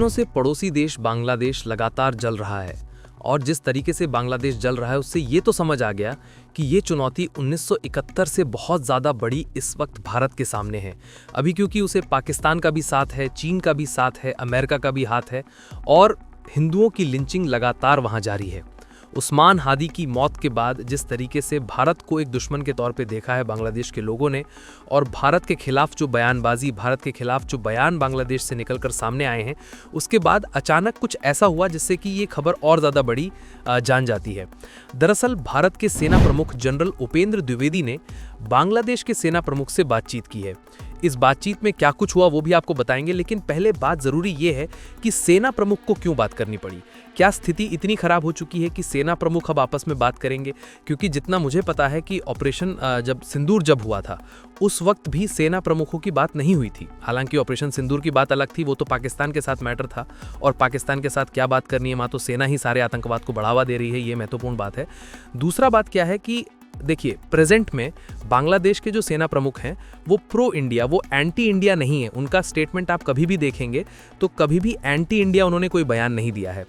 दिनों से पड़ोसी देश बांग्लादेश लगातार जल रहा है और जिस तरीके से बांग्लादेश जल रहा है उससे ये तो समझ आ गया कि ये चुनौती 1971 से बहुत ज़्यादा बड़ी इस वक्त भारत के सामने है। अभी क्योंकि उसे पाकिस्तान का भी साथ है, चीन का भी साथ है, अमेरिका का भी हाथ है और हिंदुओं की लिंचिंग लगातार वहाँ जारी है। उस्मान हादी की मौत के बाद जिस तरीके से भारत को एक दुश्मन के तौर पे देखा है बांग्लादेश के लोगों ने और भारत के खिलाफ जो बयानबाजी, भारत के खिलाफ जो बयान बांग्लादेश से निकलकर सामने आए हैं, उसके बाद अचानक कुछ ऐसा हुआ जिससे कि ये खबर और ज़्यादा बड़ी जान जाती है। दरअसल भारत के सेना प्रमुख जनरल उपेंद्र द्विवेदी ने बांग्लादेश के सेना प्रमुख से बातचीत की है। इस बातचीत में क्या कुछ हुआ वो भी आपको बताएंगे, लेकिन पहले बात ज़रूरी ये है कि सेना प्रमुख को क्यों बात करनी पड़ी। क्या स्थिति इतनी खराब हो चुकी है कि सेना प्रमुख अब आपस में बात करेंगे? क्योंकि जितना मुझे पता है कि ऑपरेशन सिंदूर जब हुआ था उस वक्त भी सेना प्रमुखों की बात नहीं हुई थी। हालांकि ऑपरेशन सिंदूर की बात अलग थी, वो तो पाकिस्तान के साथ मैटर था और पाकिस्तान के साथ क्या बात करनी है, वहाँ तो सेना ही सारे आतंकवाद को बढ़ावा दे रही है, ये महत्वपूर्ण बात है। दूसरा बात क्या है कि देखिए, प्रेजेंट में बांग्लादेश के जो सेना प्रमुख हैं वो प्रो इंडिया, वो एंटी इंडिया नहीं है। उनका स्टेटमेंट आप कभी भी देखेंगे तो कभी भी एंटी इंडिया उन्होंने कोई बयान नहीं दिया है।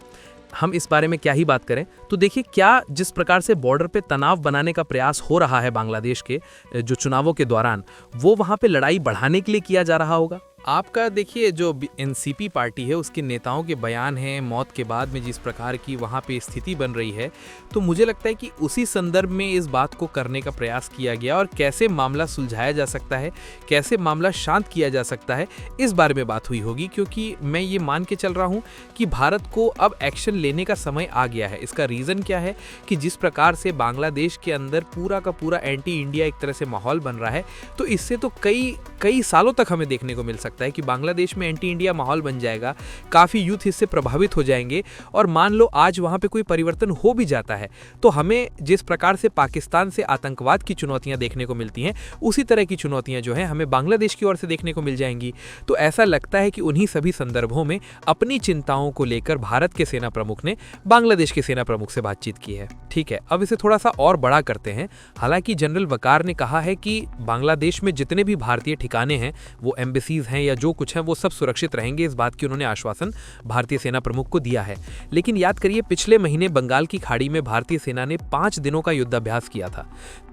हम इस बारे में क्या ही बात करें, तो देखिए क्या जिस प्रकार से बॉर्डर पे तनाव बनाने का प्रयास हो रहा है बांग्लादेश के जो चुनावों के दौरान, वो वहाँ पे लड़ाई बढ़ाने के लिए किया जा रहा होगा। आपका देखिए जो एनसीपी पार्टी है उसके नेताओं के बयान हैं मौत के बाद में जिस प्रकार की वहाँ पे स्थिति बन रही है, तो मुझे लगता है कि उसी संदर्भ में इस बात को करने का प्रयास किया गया और कैसे मामला सुलझाया जा सकता है, कैसे मामला शांत किया जा सकता है, इस बारे में बात हुई होगी। क्योंकि मैं ये मान के चल रहा हूँ कि भारत को अब एक्शन लेने का समय आ गया है। इसका रीज़न क्या है कि जिस प्रकार से बांग्लादेश के अंदर पूरा का पूरा एंटी इंडिया एक तरह से माहौल बन रहा है, तो इससे तो कई सालों तक हमें देखने को मिल सकता है कि बांग्लादेश में एंटी इंडिया माहौल बन जाएगा, काफ़ी यूथ इससे प्रभावित हो जाएंगे और मान लो आज वहाँ पे कोई परिवर्तन हो भी जाता है तो हमें जिस प्रकार से पाकिस्तान से आतंकवाद की चुनौतियाँ देखने को मिलती हैं उसी तरह की चुनौतियाँ जो हैं हमें बांग्लादेश की ओर से देखने को मिल जाएंगी। तो ऐसा लगता है कि उन्हीं सभी संदर्भों में अपनी चिंताओं को लेकर भारत के सेना प्रमुख ने बांग्लादेश के सेना प्रमुख से बातचीत की है। ठीक है, अब इसे थोड़ा सा और बड़ा करते हैं। हालांकि जनरल वकार ने कहा है कि बांग्लादेश में जितने भी भारतीय ठिकाने हैं, वो एम्बेसीज हैं या जो कुछ है, वो सब सुरक्षित रहेंगे। इस बात की उन्होंने आश्वासन भारतीय सेना प्रमुख को दिया है। लेकिन याद करिए, पिछले महीने बंगाल की खाड़ी में भारतीय सेना ने 5 दिनों का युद्धाभ्यास किया था।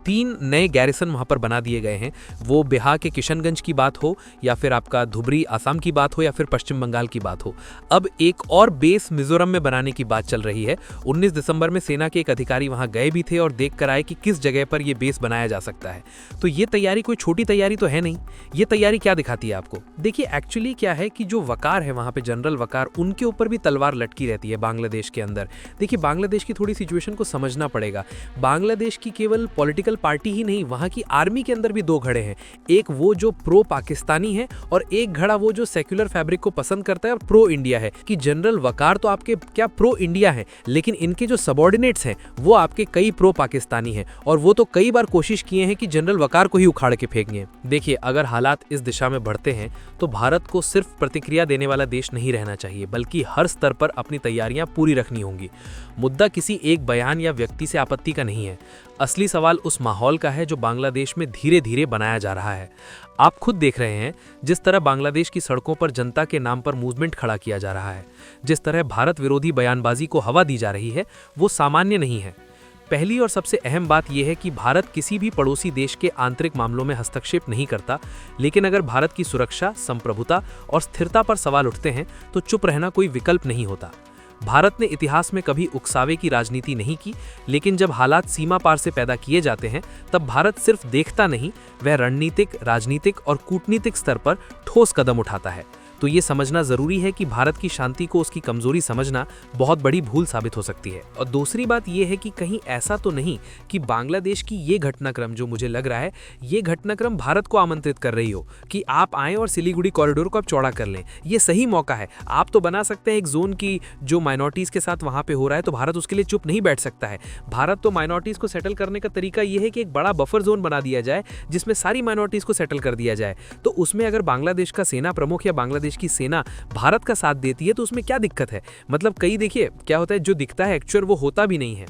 3 नए गैरिसन वहां पर बना दिए गए हैं। वो बिहार के किशनगंज की बात हो या फिर आपका धुबरी असम की बात हो या फिर पश्चिम बंगाल की बात हो। अब एक और बेस मिजोरम में बनाने की बात चल रही है। 19 दिसंबर में सेना के एक अधिकारी वहां गए भी थे और देख कर आए कि किस जगह पर यह बेस बनाया जा सकता है। तो ये तैयारी कोई छोटी तैयारी तो है नहीं। ये तैयारी क्या दिखाती है आपको? देखिए, एक्चुअली क्या है कि जो वकार है वहां पे, जनरल वकार, उनके ऊपर भी तलवार लटकी रहती है बांग्लादेश के अंदर। देखिए, बांग्लादेश की थोड़ी सिचुएशन को समझना पड़ेगा। बांग्लादेश की केवल पॉलिटिकल पार्टी ही नहीं, वहां की आर्मी के अंदर भी 2 घड़े हैं। एक वो जो प्रो पाकिस्तानी है और एक घड़ा वो जो सेक्युलर फैब्रिक को पसंद करता है और प्रो इंडिया है। कि जनरल वकार तो आपके क्या प्रो इंडिया है, लेकिन इनके जो सबऑर्डिनेट्स हैं वो आपके कई प्रो पाकिस्तानी हैं और वो तो कई बार कोशिश किए हैं कि जनरल वकार को ही उखाड़ के फेंकेंगे। देखिए, अगर हालात इस दिशा में बढ़ते हैं तो भारत को सिर्फ प्रतिक्रिया देने वाला देश नहीं रहना चाहिए, बल्कि हर स्तर पर अपनी तैयारियां पूरी रखनी होंगी। मुद्दा किसी एक बयान या व्यक्ति से आपत्ति का नहीं है। असली सवाल उस माहौल का है जो बांग्लादेश में धीरे धीरे बनाया जा रहा है। आप खुद देख रहे हैं जिस तरह बांग्लादेश की सड़कों पर जनता के नाम पर मूवमेंट खड़ा किया जा रहा है, जिस तरह भारत विरोधी बयानबाजी को हवा दी जा रही है, वो सामान्य नहीं है। पहली और सबसे अहम बात यह है कि भारत किसी भी पड़ोसी देश के आंतरिक मामलों में हस्तक्षेप नहीं करता, लेकिन अगर भारत की सुरक्षा, संप्रभुता और स्थिरता पर सवाल उठते हैं तो चुप रहना कोई विकल्प नहीं होता। भारत ने इतिहास में कभी उकसावे की राजनीति नहीं की, लेकिन जब हालात सीमा पार से पैदा किए जाते हैं तब भारत सिर्फ देखता नहीं, वह रणनीतिक, राजनीतिक और कूटनीतिक स्तर पर ठोस कदम उठाता है। तो ये समझना ज़रूरी है कि भारत की शांति को उसकी कमज़ोरी समझना बहुत बड़ी भूल साबित हो सकती है। और दूसरी बात ये है कि कहीं ऐसा तो नहीं कि बांग्लादेश की ये घटनाक्रम, जो मुझे लग रहा है, ये घटनाक्रम भारत को आमंत्रित कर रही हो कि आप आएँ और सिलीगुड़ी कॉरिडोर को आप चौड़ा कर लें। ये सही मौका है। आप तो बना सकते हैं एक जोन की जो माइनॉरिटीज़ के साथ वहाँ पर हो रहा है, तो भारत उसके लिए चुप नहीं बैठ सकता है। भारत तो माइनॉरिटीज़ को सेटल करने का तरीका ये है कि एक बड़ा बफर जोन बना दिया जाए जिसमें सारी माइनॉरिटीज़ को सेटल कर दिया जाए। तो उसमें अगर बांग्लादेश का सेना प्रमुख या बांग्लादेश की सेना भारत का साथ देती है तो उसमें क्या दिक्कत है? मतलब कई देखिए क्या होता है, जो दिखता है एक्चुअल वो होता भी नहीं है।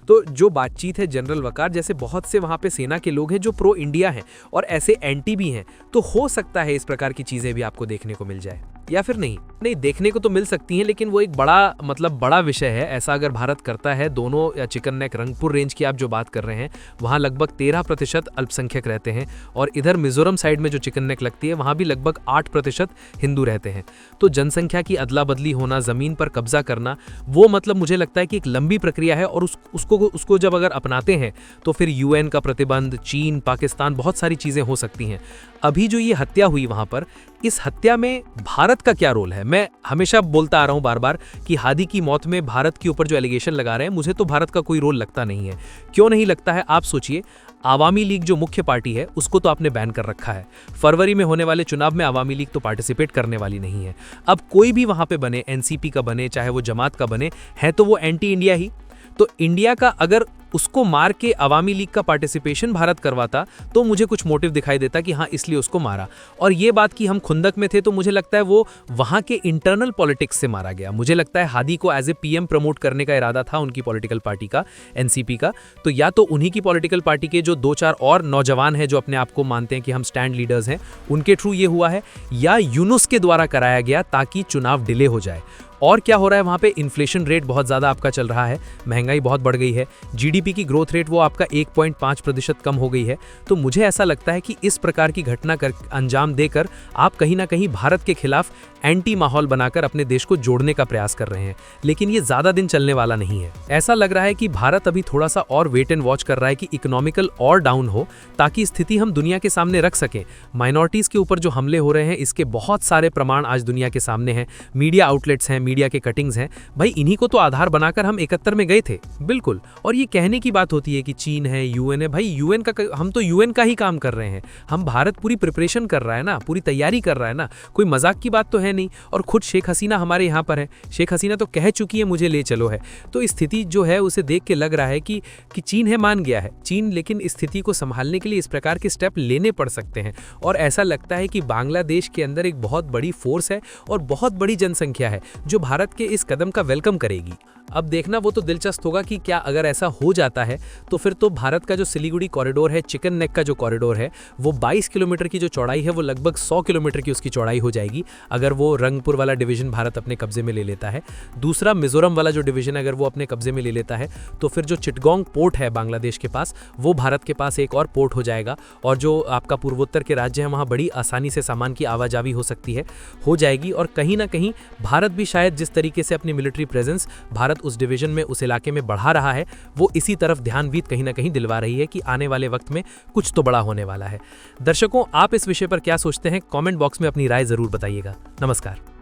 तो जो बातचीत है जनरल वकार जैसे बहुत से वहां पे सेना के लोग हैं जो प्रो इंडिया हैं और ऐसे एंटी भी हैं, तो हो सकता है इस प्रकार की चीजें भी आपको देखने को मिल जाए। या फिर नहीं? नहीं, देखने को तो मिल सकती हैं, लेकिन वो एक बड़ा विषय है। ऐसा अगर भारत करता है, दोनों चिकन नेक रंगपुर रेंज की आप जो बात कर रहे हैं, वहाँ लगभग 13% अल्पसंख्यक रहते हैं, और इधर मिजोरम साइड में जो चिकन नेक लगती है वहाँ भी लगभग 8% हिंदू रहते हैं। तो जनसंख्या की अदला बदली होना, ज़मीन पर कब्जा करना, वो मतलब मुझे लगता है कि एक लंबी प्रक्रिया है, और उसको जब अगर अपनाते हैं तो फिर UN का प्रतिबंध, चीन, पाकिस्तान, बहुत सारी चीज़ें हो सकती हैं। अभी जो ये हत्या हुई वहाँ पर, इस हत्या में भारत का क्या रोल है? मैं हमेशा बोलता आ रहा हूँ बार बार कि हादी की मौत में भारत के ऊपर जो एलिगेशन लगा रहे हैं, मुझे तो भारत का कोई रोल लगता नहीं है। क्यों नहीं लगता है? आप सोचिए, आवामी लीग जो मुख्य पार्टी है उसको तो आपने बैन कर रखा है। फरवरी में होने वाले चुनाव में आवामी लीग तो पार्टिसिपेट करने वाली नहीं है। अब कोई भी वहां पे बने, NCP का बने, चाहे वो जमात का बने, है तो वो एंटी इंडिया ही। तो इंडिया का अगर उसको मार के अवामी लीग का पार्टिसिपेशन भारत करवाता तो मुझे कुछ मोटिव दिखाई देता कि हाँ, इसलिए उसको मारा। और ये बात कि हम खुंदक में थे, तो मुझे लगता है वो वहाँ के इंटरनल पॉलिटिक्स से मारा गया। मुझे लगता है हादी को एज ए PM प्रमोट करने का इरादा था उनकी पॉलिटिकल पार्टी का, NCP का। तो या तो उन्हीं की पॉलिटिकल पार्टी के जो 2-4 और नौजवान हैं जो अपने आप को मानते हैं कि हम स्टैंड लीडर्स हैं, उनके थ्रू ये हुआ है, या यूनुस के द्वारा कराया गया ताकि चुनाव डिले हो जाए। और क्या हो रहा है वहाँ पे? इन्फ्लेशन रेट बहुत ज़्यादा आपका चल रहा है, महंगाई बहुत बढ़ गई है, GDP की ग्रोथ रेट वो आपका 1.5% कम हो गई है। तो मुझे ऐसा लगता है कि इस प्रकार की घटना कर अंजाम देकर आप कहीं ना कहीं भारत के खिलाफ एंटी माहौल बनाकर अपने देश को जोड़ने का प्रयास कर रहे हैं, लेकिन ये ज़्यादा दिन चलने वाला नहीं है। ऐसा लग रहा है कि भारत अभी थोड़ा सा और वेट एंड वॉच कर रहा है कि इकोनॉमिकल और डाउन हो, ताकि स्थिति हम दुनिया के सामने रख सकें। माइनॉरिटीज़ के ऊपर जो हमले हो रहे हैं, इसके बहुत सारे प्रमाण आज दुनिया के सामने हैं। मीडिया आउटलेट्स हैं, मीडिया के कटिंग्स हैं। भाई, इन्हीं को तो आधार बनाकर हम 71 में गए थे। बिल्कुल। और ये कहने की बात होती है कि चीन है, UN है। भाई, UN का हम तो UN का ही काम कर रहे हैं। हम भारत पूरी प्रिपरेशन कर रहा है ना, पूरी तैयारी कर रहा है ना, कोई मजाक की बात तो है नहीं। और खुद शेख हसीना हमारे यहाँ पर है, शेख हसीना तो कह चुकी है मुझे ले चलो है। तो स्थिति जो है उसे देख के लग रहा है कि चीन है, मान गया है चीन, लेकिन इस स्थिति को संभालने के लिए इस प्रकार के स्टेप लेने पड़ सकते हैं। और ऐसा लगता है कि बांग्लादेश के अंदर एक बहुत बड़ी फोर्स है और बहुत बड़ी जनसंख्या है जो भारत के इस कदम का वेलकम करेगी। अब देखना वो तो दिलचस्प होगा कि क्या अगर ऐसा हो जाता है तो फिर तो भारत का जो सिलीगुड़ी कॉरिडोर है, चिकन नेक का जो कॉरिडोर है, वो 22 किलोमीटर की जो चौड़ाई है वो लगभग 100 किलोमीटर की उसकी चौड़ाई हो जाएगी, अगर वो रंगपुर वाला डिवीजन भारत अपने कब्जे में ले लेता है। दूसरा, मिजोरम वाला जो डिवीजन अगर वो अपने कब्जे में ले लेता है, तो फिर जो चिटगोंग पोर्ट है बांग्लादेश के पास, वो भारत के पास एक और पोर्ट हो जाएगा। और जो आपका पूर्वोत्तर के राज्य है, वहाँ बड़ी आसानी से सामान की आवाजावी हो जाएगी। और कहीं ना कहीं भारत भी शायद जिस तरीके से अपनी मिलिट्री प्रेजेंस भारत उस डिवीजन में, उस इलाके में बढ़ा रहा है, वो इसी तरफ ध्यान भी कहीं ना कहीं दिलवा रही है कि आने वाले वक्त में कुछ तो बड़ा होने वाला है। दर्शकों, आप इस विषय पर क्या सोचते हैं? कमेंट बॉक्स में अपनी राय जरूर बताइएगा। नमस्कार।